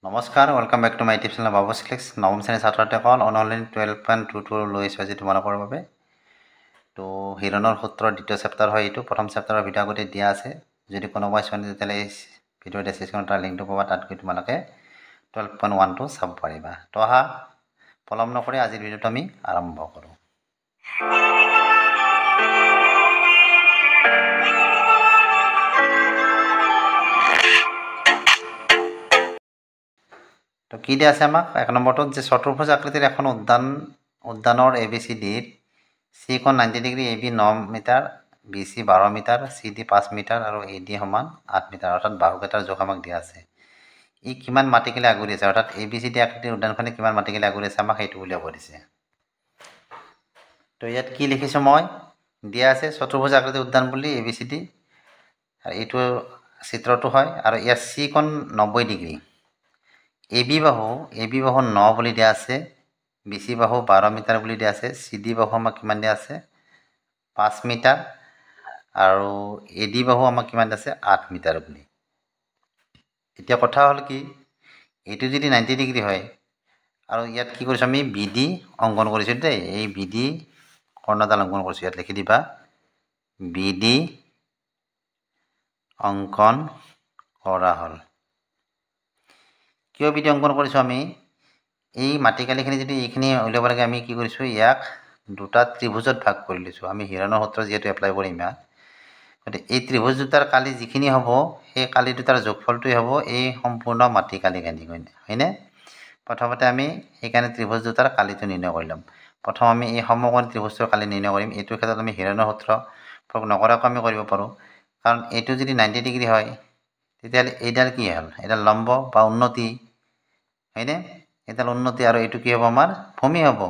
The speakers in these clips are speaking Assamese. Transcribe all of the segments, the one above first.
নমস্কাৰ, welcome back to my YouTube channel Babu's clicks. নৱম শ্ৰেণীৰ ছাত্ৰ-ছাত্ৰীসকল অনলাইন 12.22 লৈ আহিছোঁ আজি তোমালোকৰ বাবে। তো হিৰণৰ সূত্ৰৰ দ্বিতীয় চেপ্টাৰ হয় এইটো। প্ৰথম চেপ্টাৰৰ ভিডিঅ' আগতে দিয়া আছে। যদি কোনোবাই চোৱা নাই তেতিয়াহ'লে এই ভিডিঅ'ৰ ডেছক্ৰিপশ্যনত তাৰ লিংকটো পাবা, তাত গৈ তোমালোকে 12.1টো চাব পাৰিবা। তো আহা পলম নকৰি আজিৰ ভিডিঅ'টো আমি আৰম্ভ কৰোঁ। তো কি দিয়া আছে আমাক এক নম্বৰটোত যে চতুৰ্ভুজ আকৃতিৰ এখন উদ্যানৰ ABCDৰ চি কোণ 90 degree, AB 9 metre, BC 12 metre, CD 5 metre আৰু AD সমান 8 মিটাৰ, অৰ্থাৎ বাহুকেইটাৰ জোখ আমাক দিয়া আছে। ই কিমান মাটিকালি আগুৰি আছে, অৰ্থাৎ ABCD আকৃতিৰ উদ্যানখনে কিমান মাটিকালি আগুৰি আছে আমাক সেইটো উলিয়াব দিছে। তো ইয়াত কি লিখিছোঁ মই, দিয়া আছে চতুৰ্ভুজ আকৃতিৰ উদ্যান বুলি ABCD, আৰু এইটো চিত্ৰটো হয়, আৰু ইয়াত চি কোণ 90 ডিগ্ৰী, AB বাহু 9 বুলি দিয়া আছে, BC বাহু 12 মিটাৰ বুলি দিয়া আছে, CD বাহু আমাক কিমান দিয়া আছে 5 মিটাৰ, আৰু AD বাহু আমাক কিমান দিয়া আছে 8 মিটাৰ বুলি। এতিয়া কথা হ'ল কি, এইটো যদি 90 ডিগ্ৰী হয় আৰু ইয়াত কি কৰিছোঁ আমি BD অংকন কৰিছোঁ দেই, এই BD কৰ্ণডাল অংকন কৰিছোঁ, ইয়াত লিখি দিবা BD অংকন কৰা হ'ল। কিয় BD অংকন কৰিছোঁ আমি, এই মাটিকালিখিনি যদি এইখিনি উলিয়াব লাগে আমি কি কৰিছোঁ, ইয়াক দুটা ত্ৰিভুজত ভাগ কৰি লৈছোঁ। আমি হিৰণৰ সূত্ৰ যিহেতু এপ্লাই কৰিম ইয়াত, গতিকে এই ত্ৰিভুজ দুটাৰ কালি যিখিনি হ'ব সেই কালি দুটাৰ যোগফলটোৱে হ'ব এই সম্পূৰ্ণ মাটিকালিখিনি, হয়নে? প্ৰথমতে আমি সেইকাৰণে ত্ৰিভুজ দুটাৰ কালিটো নিৰ্ণয় কৰি ল'ম। প্ৰথম আমি এই সমকোণী ত্ৰিভুজটোৰ কালি নিৰ্ণয় কৰিম। এইটোৰ ক্ষেত্ৰত আমি হিৰণৰ সূত্ৰ প্ৰয়োগ নকৰাকৈ আমি কৰিব পাৰোঁ, কাৰণ এইটো যদি 90 ডিগ্ৰী হয় তেতিয়াহ'লে এইডাল কি হ'ল, এইডাল লম্ব বা উন্নতি, হয়নে? এইডাল উন্নতি, আৰু এইটো কি হ'ব আমাৰ ভূমি হ'ব।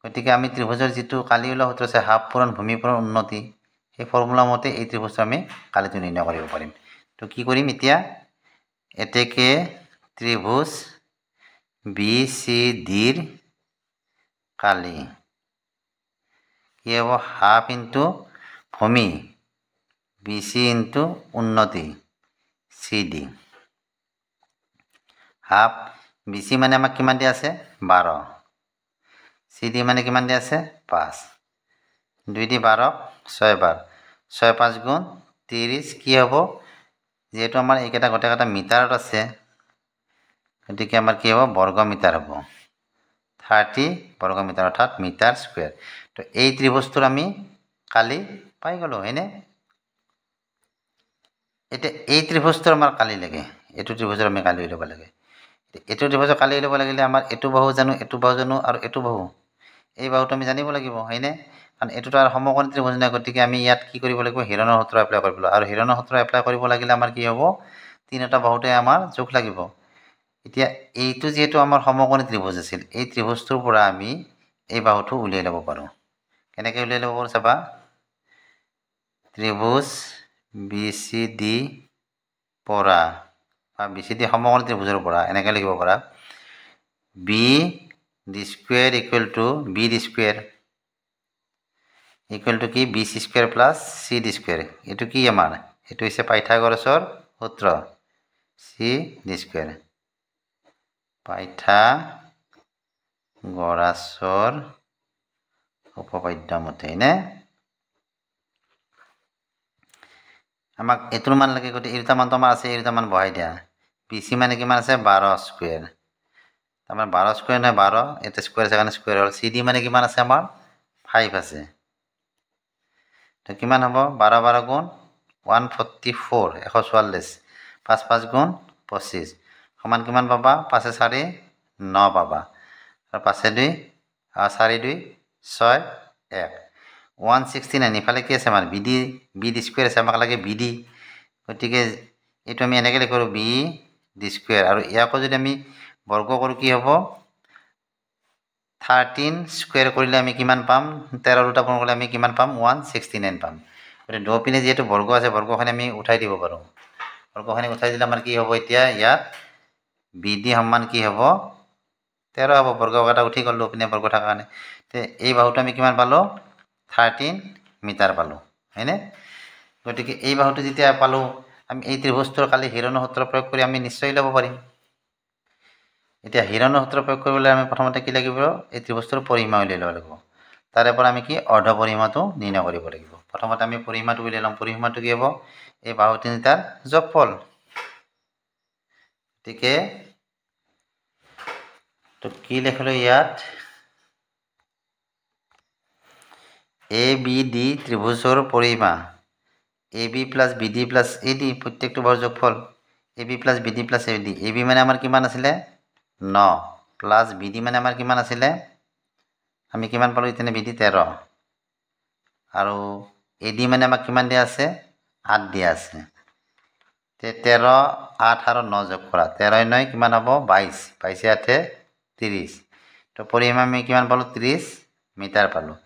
গতিকে আমি ত্ৰিভুজৰ যিটো কালি ওলোৱা সূত্ৰ আছে হাফ পূৰণ ভূমি পূৰণ উন্নতি, সেই ফৰ্মুলা মতে এই ত্ৰিভুজটো আমি কালিটো নিৰ্ণয় কৰিব পাৰিম। তো কি কৰিম এতিয়া, এতেকে ত্ৰিভুজ BCDৰ কালি কি হ'ব, হাফ ইনটু ভূমি BC ইনটু উন্নতি CD। হাফ BC মানে আমাক কিমান দিয়া আছে 12, CD মানে কিমান দিয়া আছে 5, 2 দি 12 6 বাৰ, 6 5 গুণ 30, কি হ'ব, যিহেতু আমাৰ এইকেইটা গোটেইকেইটা মিটাৰত আছে গতিকে আমাৰ কি হ'ব বৰ্গ মিটাৰ হ'ব, 30 বৰ্গ মিটাৰ, অৰ্থাৎ মিটাৰ স্কুৱেৰ। তো এই ত্ৰিভুজটোৰ আমি কালি পাই গ'লোঁ, হয়নে? এতিয়া এই ত্ৰিভুজটোৰ আমাৰ কালি লাগে, এইটো ত্ৰিভুজৰ আমি কালি উলিয়াব লাগে। এইটো ত্ৰিভুজৰ কালি উলিয়াব লাগিলে আমাৰ এইটো বাহু জানো, এইটো বাহু জানো, আৰু এইটো বাহু, এই বাহুটো আমি জানিব লাগিব, হয়নে? কাৰণ এইটোতো আৰু সমকোণী ত্ৰিভুজ নহয়, গতিকে আমি ইয়াত কি কৰিব লাগিব, হিৰণৰ সূত্ৰ এপ্লাই কৰিব লাগিব। আৰু হিৰণৰ সূত্ৰ এপ্লাই কৰিব লাগিলে আমাৰ কি হ'ব, তিনিটা বাহুতে আমাৰ জোখ লাগিব। এতিয়া এইটো যিহেতু আমাৰ সমকোণী ত্ৰিভুজ আছিল, এই ত্ৰিভুজটোৰ পৰা আমি এই বাহুটো উলিয়াই ল'ব পাৰোঁ। কেনেকৈ উলিয়াই ল'ব পাৰোঁ চাবা, ত্ৰিভুজ BCD পৰা বা BCD সমকোণী ত্ৰিভুজৰ পৰা এনেকৈ লিখিব পাৰা, BD square equal to BD square equal to কি BC square plus CD square. এইটো কি আমাৰ, এইটো হৈছে পাইথাগোৰাছৰ সূত্ৰ, CD স্কুৱেৰ, পাইথাগোৰাছৰ উপপাদ্য মতে, নে আমাক এইটোৰ মান লাগে, গতিকে এই দুটা মানটো আমাৰ আছে, এই দুটা মান বহাই দিয়া। BC মানে কিমান আছে 12 স্কুৱেৰ, তাৰমানে 12 স্কুৱেৰ নহয় 12, এটা স্কুৱেৰ আছে কাৰণে স্কুৱেৰ হ'ল। CD মানে কিমান আছে আমাৰ 5 আছে, তো কিমান হ'ব 12 12 গুণ 144, 144, 5 5 গুণ 25 সমান কিমান পাবা, 5 4 9 পাবা, আৰু 5 2 4 2 6 1, 169। ইফালে কি আছে আমাৰ BD স্কুৱেৰ আছে, আমাক লাগে BD, গতিকে এইটো আমি এনেকৈ লিখোঁ BD স্কুৱেৰ, আৰু ইয়াকো যদি আমি বৰ্গ কৰোঁ কি হ'ব, 13 স্কুৱেৰ কৰিলে আমি কিমান পাম, 13 দুটা পূৰণ কৰিলে আমি কিমান পাম 169 পাম। গতিকে দুপিনে যিহেতু বৰ্গ আছে, বৰ্গখিনি আমি উঠাই দিব পাৰোঁ। বৰ্গখিনি উঠাই দিলে আমাৰ কি হ'ব, এতিয়া ইয়াত BD সমান কি হ'ব 13 হ'ব, বৰ্গ এটা উঠি গ'ল দুপিনে বৰ্গ থকাৰ কাৰণে। তে এই বাহুটো আমি কিমান পালোঁ 13 মিটাৰ পালোঁ, হয়নে? গতিকে এই বাহুটো যেতিয়া পালোঁ আমি এই ত্ৰিভুজটোৰ কালি হিৰণৰ সূত্ৰ প্ৰয়োগ কৰি আমি নিশ্চয় ল'ব পাৰিম। এতিয়া হিৰণৰ সূত্ৰ প্ৰয়োগ কৰিবলৈ আমি প্ৰথমতে কি লাগিব এই ত্ৰিভুজটোৰ পৰিসীমা উলিয়াই ল'ব লাগিব তাৰে পৰা আমি কি অৰ্ধ পৰিসীমাটো নিৰ্ণয় কৰিব লাগিব প্ৰথমতে আমি পৰিসীমাটো উলিয়াই ল'ম পৰিসীমাটো কি হ'ব এই বাহু তিনিটাৰ যোগফল গতিকে তো কি লিখিলোঁ ইয়াত এ বি ডি ত্ৰিভুজৰ পৰিসীমা A B plus B D plus A D প্ৰত্যেকটো বাহুৰ যোগফল A B plus B D plus A D A B মানে আমাৰ কিমান আছিলে 9 প্লাছ বি ডি মানে আমাৰ কিমান আছিলে আমি কিমান পালোঁ ইতেনে বি ডি 13 আৰু এ ডি মানে আমাক কিমান দিয়া আছে 8 দিয়া আছে তে 13 8 আৰু 9 যোগ কৰা 13 9 কিমান হ'ব 22 22 8 30 তো পৰিসীমা আমি কিমান পালোঁ 30 মিটাৰ পালোঁ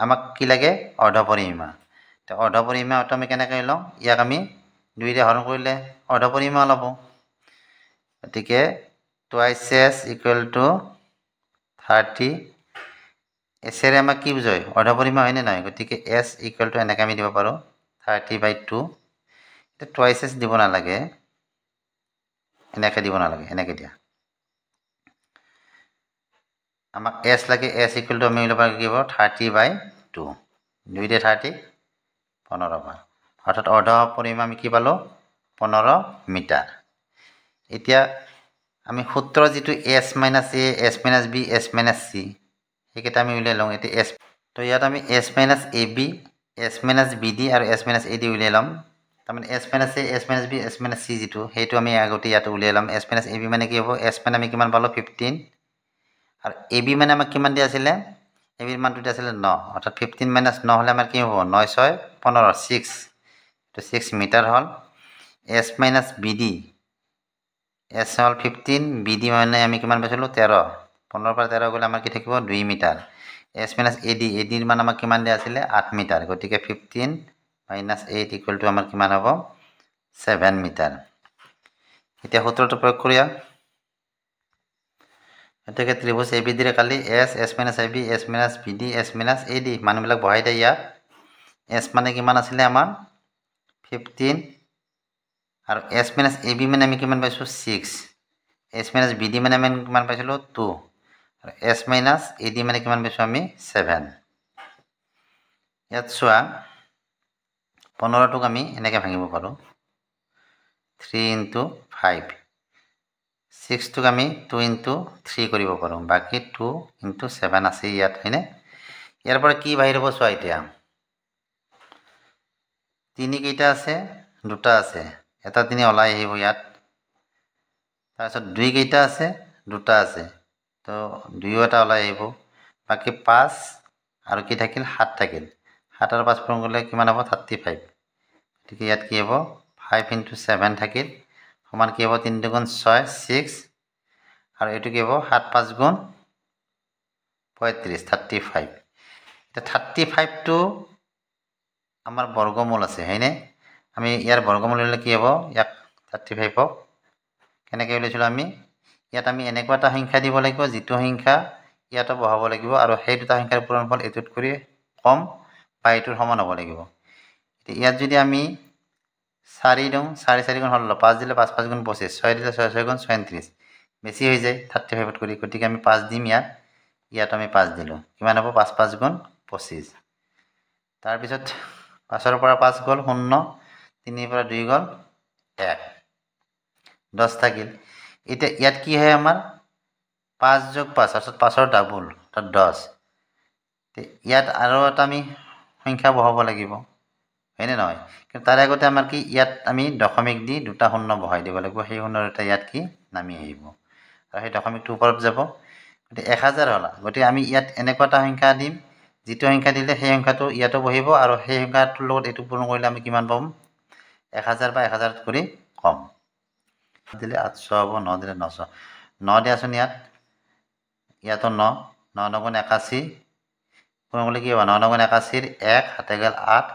আমাক কি লাগে অৰ্ধ পৰিসীমা তো অৰ্ধ পৰিসীমাটো আমি কেনেকৈ লওঁ ইয়াক আমি 2 ৰে হৰণ কৰিলে অৰ্ধ পৰিসীমা ল'ব গতিকে টুৱাইচ এছ ইকুৱেল টু 30 এছেৰে আমাক কি বুজায় অৰ্ধ পৰিসীমা হয়নে নহয় গতিকে এছ ইকুৱেল টু এনেকৈ আমি দিব পাৰোঁ 30/2 এতিয়া টুৱাইচ এছ দিব নালাগে এনেকৈ দিব নালাগে এনেকৈ দিয়া আমাক এছ লাগে এছ ইকুৱেল টু আমি ল'ব লাগিব 30/2 2 ৰে 30 15 বাৰ অৰ্থাৎ অৰ্ধ পৰিসীমা আমি কি পালোঁ 15 মিটাৰ এতিয়া আমি সূত্ৰ যিটো S minus A S minus B S minus C সেইকেইটা আমি উলিয়াই লওঁ এতিয়া এছ তো ইয়াত আমি S minus A B S minus B D আৰু এছ মাইনাছ এ ডি উলিয়াই ল'ম তাৰমানে S minus A S minus B S minus C যিটো সেইটো আমি আগতে ইয়াতে উলিয়াই ল'ম এছ মাইনাছ এ বি মানে কি হ'ব এছ মানে আমি কিমান পালোঁ 15 আৰু এ বি মানে আমাক কিমান দিয়া আছিলে এ বিৰ মানটো দিয়া আছিলে 9 অৰ্থাৎ 15 মাইনাছ 9 হ'লে আমাৰ কি হ'ব 9 6 15 6 তো 6 মিটাৰ হ'ল S minus B D S হ'ল 15 বি ডি মানে আমি কিমান পাইছিলোঁ 13 15 পৰা 13 গ'লে আমাৰ কি থাকিব 2 মিটাৰ এছ মাইনাছ এ ডিৰ মান আমাক কিমান দিয়া আছিলে 8 মিটাৰ গতিকে 15 মাইনাছ 8 ইকুৱেল টু আমাৰ কিমান হ'ব 7 মিটাৰ এতিয়া সূত্ৰটো প্ৰয়োগ কৰিয়া এতেকে ত্ৰিভুজ এ বি ডিৰে কালি S S minus A B S minus B D S minus A D মানবিলাক বহাই দিয়ে ইয়াত এছ মানে কিমান আছিলে আমাৰ 15 আৰু এছ মাইনাছ এ বি মানে আমি কিমান পাইছোঁ 6 এছ মাইনাছ বি ডি মানে আমি কিমান পাইছিলোঁ 2 আৰু এছ মাইনাছ এ ডি মানে কিমান পাইছোঁ আমি 7 ইয়াত চোৱা 15টোক আমি এনেকৈ ভাঙিব পাৰোঁ 3 × 5 6টোক আমি 2 × 3 কৰিব পাৰোঁ বাকী 2 × 7 আছে ইয়াত হয়নে ইয়াৰ পৰা কি বাহিৰ হ'ব চোৱা এতিয়া 3 কেইটা আছে 2টা আছে এটা 3 ওলাই আহিব ইয়াত তাৰপিছত 2 কেইটা আছে 2টা আছে তো 2 এটা ওলাই আহিব বাকী 5 আৰু কি থাকিল 7 থাকিল 7 আৰু 5 পূৰণ কৰিলে কিমান হ'ব 35 গতিকে ইয়াত কি হ'ব 5 × 7 থাকিল সমান কি হ'ব 3 × 6 6 আৰু এইটো কি হ'ব 7 5 × 35 35 এতিয়া 35টো আমাৰ বৰ্গমূল আছে হয়নে আমি ইয়াৰ বৰ্গমূল ল'লে কি হ'ব ইয়াক 35ক কেনেকৈ উলিয়াইছিলোঁ আমি ইয়াত আমি এনেকুৱা এটা সংখ্যা দিব লাগিব যিটো সংখ্যা ইয়াতো বহাব লাগিব আৰু সেই দুটা সংখ্যাৰ পূৰণফল এইটোত কৰি কম বা এইটোৰ সমান হ'ব লাগিব ইয়াত যদি আমি 4 দিওঁ 4 4 গুণ হ'ল 5 দিলে 5 5 গুণ 25 6 দিলে 6 6 গুণ 36 বেছি হৈ যায় 35ত কৰি গতিকে আমি 5 দিম ইয়াত আমি 5 দিলোঁ কিমান হ'ব 5 5 গুণ 25 তাৰপিছত 5ৰ পৰা 5 গ'ল 0 3ৰ পৰা 2 গ'ল 1 10 থাকিল এতিয়া ইয়াত কি হয় আমাৰ 5 + 5 অৰ্থাৎ 5ৰ ডাবল অৰ্থাৎ 10 ইয়াত আৰু এটা আমি সংখ্যা বহাব লাগিব হয়নে নহয় কিন্তু তাৰ আগতে আমাৰ কি ইয়াত আমি দশমিক দি দুটা শূন্য বহাই দিব লাগিব সেই শূন্যৰ এটা ইয়াত কি নামি আহিব আৰু সেই দশমিকটো ওপৰত যাব গতিকে 1000 হ'ল গতিকে আমি ইয়াত এনেকুৱা এটা সংখ্যা দিম যিটো সংখ্যা দিলে সেই সংখ্যাটো ইয়াতো বহিব আৰু সেই সংখ্যাটোৰ লগত এইটো পূৰণ কৰিলে আমি কিমান পাম 1000 বা 1000 কৰি কম দিলে 800 হ'ব 9 দিলে 900 9 দিয়াচোন ইয়াতো 9 9 9 গুণ 81 পূৰণ কৰিলে কি হ'ব 9 9 গুণ 81 1 হাতে গ'ল 8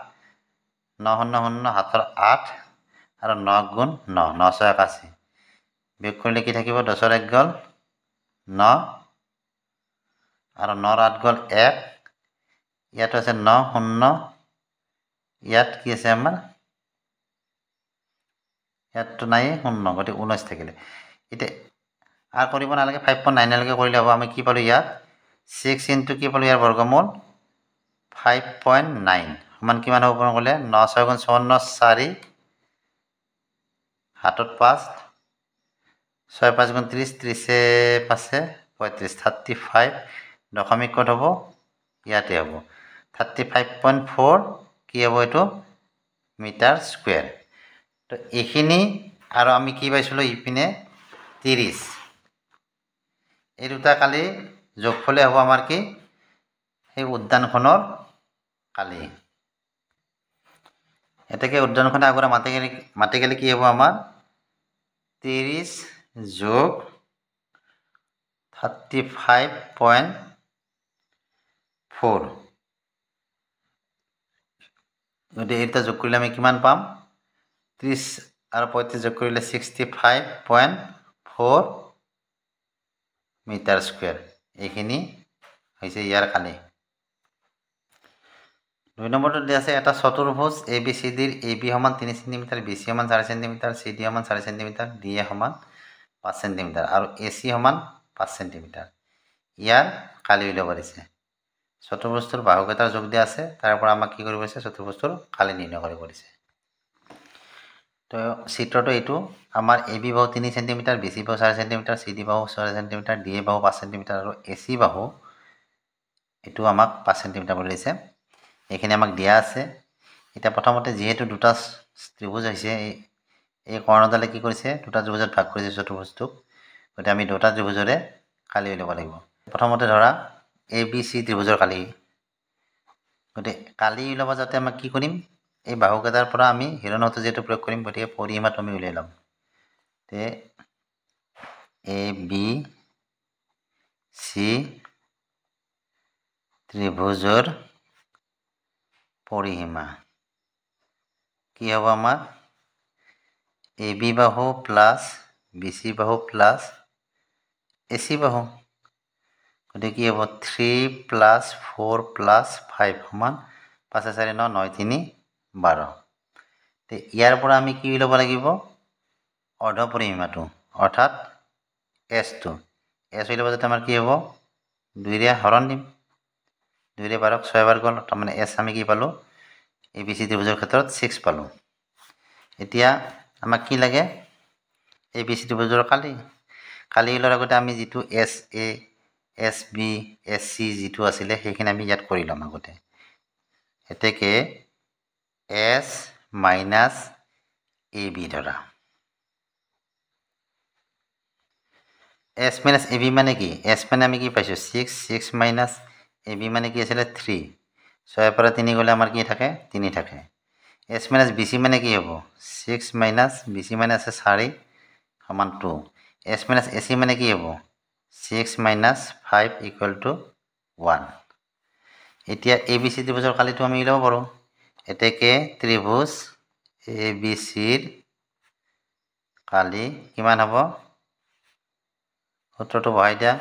9 0 0 হাতৰ 8 আৰু 9 গুণ 9 981 বিয়োগ কৰিলে কি থাকিব 10ৰ 1 গ'ল 9 আৰু 9ৰ 8 গ'ল 1 ইয়াতো আছে 9 0 ইয়াত কি আছে আমাৰ ইয়াততো নাই 0 গতিকে 19 থাকিলে এতিয়া আৰু কৰিব নালাগে 5.9 লৈকে কৰিলে হ'ব আমি কি পালো ইয়াত 6 ইনটু কি পালো ইয়াৰ বৰ্গমূল 5.9 সমান কিমান হ'ব ক'লে 9 6 গুণ 54 4 হাতত 5 6 5 গুণ 30 30 5 35 35 দশমিক কত হ'ব ইয়াতে হ'ব 35.4 কি হ'ব এটো মিটাৰ স্কয়াৰ তো এইখিনি আৰু আমি কি পাইছিলো ইপিনে 30 এই দুটা কালি যোগফলে হ'ব আমাৰ কি এই উদ্যানখনৰ কালি এটাকে উদ্যানখনে আগৰা মাটি গেলে কি হ'ব আমাৰ 30 যোগ 35.4 গতি এটা যোগ কৰিলে আমি কিমান পাম 30 আৰু 35 যোগ কৰিলে 65.4 মিটাৰ স্কয়াৰ এইখিনি হৈছে ইয়াৰ কালি 2 নম্বৰটো দিয়া আছে এটা চতুৰ্ভুজ ABCD ৰ AB সমান 3 cm BC সমান 4 cm CD সমান 4 cm DA সমান 5 cm আৰু AC সমান 5 cm ইয়াৰ কালি উলিয়াব দিছে চতুৰ্ভুজটোৰ বাহুকেইটাৰ যোগ দিয়া আছে তাৰ পৰা আমাক কি কৰিব দিছে চতুৰ্ভুজটোৰ কালি নিৰ্ণয় কৰিব দিছে তো চিত্ৰটো এইটো আমাৰ AB বাহু 3 cm BC বাহু 4 cm CD বাহু 4 cm DA বাহু 5 cm আৰু AC বাহু এটো আমাক 5 cm বুলি দিছে এখানে আমাক দিয়া আছে এটা প্ৰথমতে যেহেতু দুটা ত্ৰিভুজ হৈছে এই কৰ্ণডালে কি কৰিছে দুটা ত্ৰিভুজত ভাগ কৰিছে চতুৰ্ভুজটো গতে আমি দুটা ত্ৰিভুজৰে কালি উলিয়াব লাগিব প্ৰথমতে ধৰা ABC ত্ৰিভুজৰ কালি গতে কালি উলিয়াব যাতে আমি কি কৰিম এই বাহুকেইটাৰ পৰা আমি হিৰণত যেটো প্ৰয়োগ কৰিম গতিকে পৰিমাটো আমি উলিয়াই লম তে ABC ত্ৰিভুজৰ পৰিসীমা কি হ'ব আমাৰ AB বাহু প্লাস BC বাহু প্লাস AC বাহু গতে কি হ'ব 3 প্লাস 4 প্লাস 5 সমান 5 4 9 9 3 12 তে ইয়াৰ পৰা আমি কি উলিয়াব লাগিব অৰ্ধ পৰিসীমাটো অৰ্থাৎ S2 S উলিয়াব যাতে আমাৰ কি হ'ব 2 ৰে হৰণ দিম 2 ৰে 12 6 বাৰ গল তাৰ মানে S আমি কি পালো ABC ত্ৰিভুজৰ ক্ষেত্ৰত 6 পালো এতিয়া আমাক কি লাগে ABC ত্ৰিভুজৰ কালি উলিয়াৰ আগতে আমি যেটো SA SB SC যেটো আছিল সেইখিনি আমি ইয়াত কৰি লম আগতে এতেকে S minus AB ধৰা S minus AB মানে কি S মানে আমি কি পাইছো 6 6 minus AB মানে কি আছিল 3 6 পৰা 3 গলে আমাৰ কি থাকে 3 থাকে S minus BC মানে কি হ'ব 6 minus BC মানে আছে 4 সমান 2 S minus AC মানে কি হ'ব 6 minus 5 equal to 1 এতিয়া ABC ত্ৰিভুজৰ কালিটো আমি উলিয়াব পাৰো এতেকে ত্ৰিভুজ ABC ৰ কালি কিমান হ'ব সূত্ৰটো বহাই দিয়া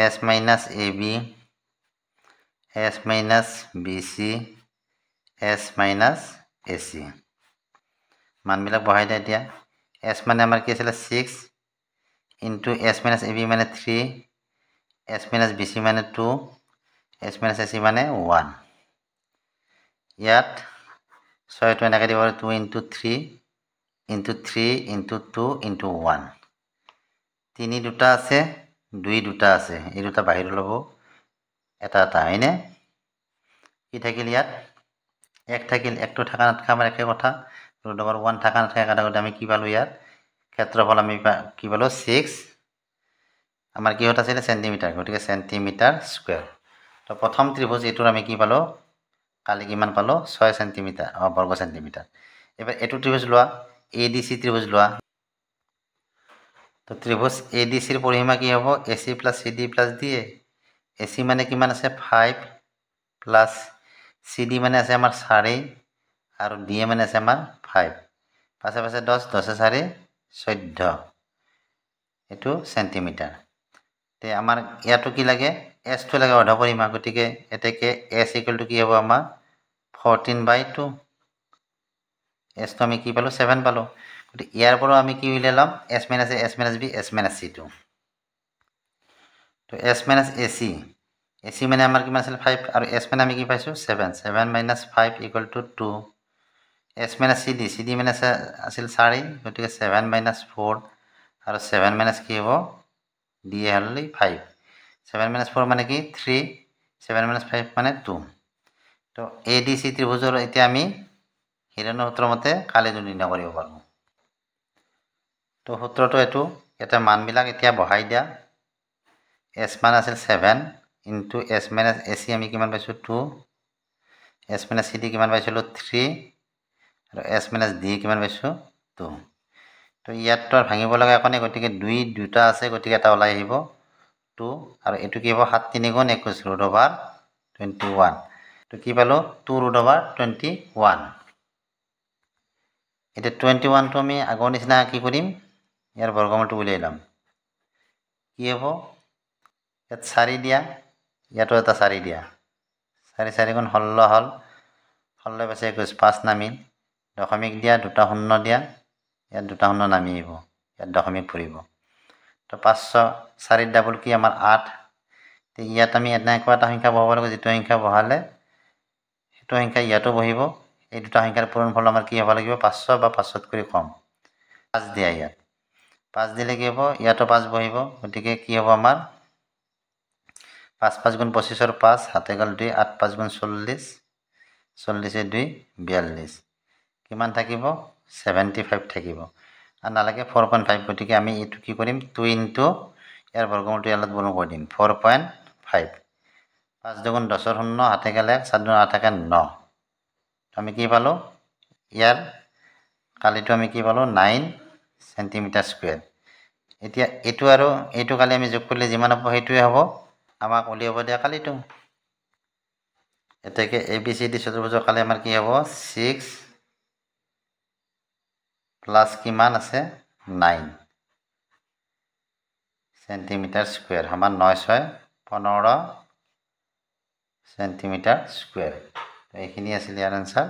S minus AB S minus BC S minus AC মানবিলাক বহাই দিয়া এতিয়া S মানে আমাৰ কি আছিল 6 into S minus AB মানে 3 S minus BC মানে 2 S minus AC মানে 1 ইয়াত 6 টো এনেকৈ দিব 2 into 3 into 3 into 2 into 1 3 দুটা আছে 2 দুটা আছে এই দুটা বাহিৰ ল'ব এটা এটা হয়নে কি থাকিল ইয়াত এক থাকিল একটো থাকা নাথাকা আমাৰ একে কথা ৰুট ওভাৰ 1 থাকা নাথাকা কাটাগতে আমি কি পালো ইয়াত ক্ষেত্ৰফল আমি কি পালো 6 আমাৰ কি হতা আছিল সেন্টিমিটাৰ গতিকে সেন্টিমিটাৰ স্কয়াৰ তো প্ৰথম ত্ৰিভুজ এটোৰ আমি কি পালো কালি কিমান পালো 6 সেন্টিমিটাৰ বৰ্গ সেন্টিমিটাৰ এবাৰ এটো ত্ৰিভুজ লোৱা ADC ত্ৰিভুজ লোৱা তো ত্ৰিভুজ ADC ৰ পৰিসীমা কি হ'ব AC + CD + DA AC মানে কিমান আছে 5 প্লাস CD মানে আছে আমাৰ 4 আৰু DA মানে আছে আমাৰ 5 পাছে পাছে 10 10 4 14 এটো সেন্টিমিটাৰ তে আমাৰ ইয়াটো কি লাগে S টো লাগে অৰ্ধ পৰিসীমা গতিকে এতেকে S = কি হ'ব আমাৰ 14/2 S টো আমি কি পালো 7 পালো গতিকে ইয়াৰ পৰা আমি কি উলিয়াই ল'ম S minus A S minus B S minus চিটো তো এছ মাইনাছ এ চি মানে আমাৰ কিমান আছিল 5 আৰু এছ মানে আমি কি পাইছোঁ 7 minus 5 equal to 2 S minus C D মানে আছিল 4 গতিকে 7 মাইনাছ 4 আৰু 7 মাইনাছ কি হ'ব ডি এ হ'লে 5 7 মাইনাছ 4 মানে কি 3 7 মাইনাছ 5 মানে 2 তো এ ডি চি ত্ৰিভুজৰ এতিয়া আমি হিৰণ্য সূত্ৰ মতে কালিটো নিৰ্ণয় কৰিব পাৰোঁ তো সূত্ৰটো এইটো ইয়াতে মানবিলাক এতিয়া বহাই দিয়া এছ মান আছিল 7 ইনটু এছ মাইনাছ এ চি আমি কিমান পাইছোঁ 2 এছ মাইনাছ চি ডি কিমান পাইছিলোঁ 3 আৰু এছ মাইনাছ ডি কিমান পাইছোঁ 2 তো ইয়াততো ভাঙিব লগা একো নাই গতিকে দুটা আছে গতিকে এটা ওলাই আহিব 2 আৰু এইটো কি হ'ব 7 3 গুণ 21 ৰুট অভাৰ 21 তো কি পালোঁ 2 ৰুট অভাৰ 21 এতিয়া 21টো আমি আগৰ নিচিনা কি কৰিম ইয়াৰ বৰ্গমূলটো উলিয়াই ল'ম কি হ'ব ইয়াত 4 দিয়া ইয়াতো এটা 4 দিয়া 4 4 গুণ 16 হ'ল 16 পাছে 21 5 নামিল দশমিক দিয়া দুটা শূন্য দিয়া ইয়াত দুটা শূন্য নামি আহিব ইয়াত দশমিক পৰিব তো 504 ডাবল কি আমাৰ 8 তো ইয়াত আমি এনেকুৱা এটা সংখ্যা বহাব লাগিব যিটো সংখ্যা বহালে সেইটো সংখ্যা ইয়াতো বহিব এই দুটা সংখ্যাৰ পূৰণফল আমাৰ কি হ'ব লাগিব 500 বা 500তকৈ কম 5 দিয়া ইয়াত 5 দিলে কি হ'ব ইয়াতো 5 বহিব গতিকে কি হ'ব আমাৰ 5 5 গুণ 25 5 হাতে গ'ল 2 8 5 গুণ 40 40 2 42 কিমান থাকিব 75 থাকিব আৰু নালাগে 4.5 গতিকে আমি এইটো কি কৰিম 2 ইনটু ইয়াৰ বৰ্গমূলটো ইয়াত বৰ্গ কৰি দিম 4.5 5 দুগুণ 10 0 হাতে গ'লে 7 দুগুণ 8 থাকে 9 আমি কি পালোঁ ইয়াৰ কালিটো আমি কি পালোঁ 9 সেন্টিমিটাৰ স্কুৱেৰ এতিয়া এইটো আৰু এইটো কালি আমি যোগ কৰিলে যিমান হ'ব সেইটোৱে হ'ব আমাক উলিয়াব দিয়া কালিটো এতেকে এ বি চি ডি চতুৰ্ভুজৰ কালি আমাৰ কি হ'ব 6 প্লাস কিমান আছে 9 সেন্টিমিটাৰ স্কুৱেৰ সমান 9 6 15 সেন্টিমিটাৰ স্কুৱেৰ এইখিনি আছিল ইয়াৰ আনসাৰ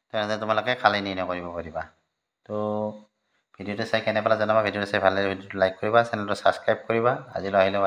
তেনেহ'লে তোমালোকে কালি নিৰ্ণয় কৰিব পাৰিবা তো ভিডিঅ'টো চাই কেনে পালা জনাবা ভিডিঅ'টো চাই ভাল লাগিলে ভিডিঅ'টো লাইক কৰিবা চেনেলটো ছাবস্ক্ৰাইব কৰিবা আজিলৈ আহিলে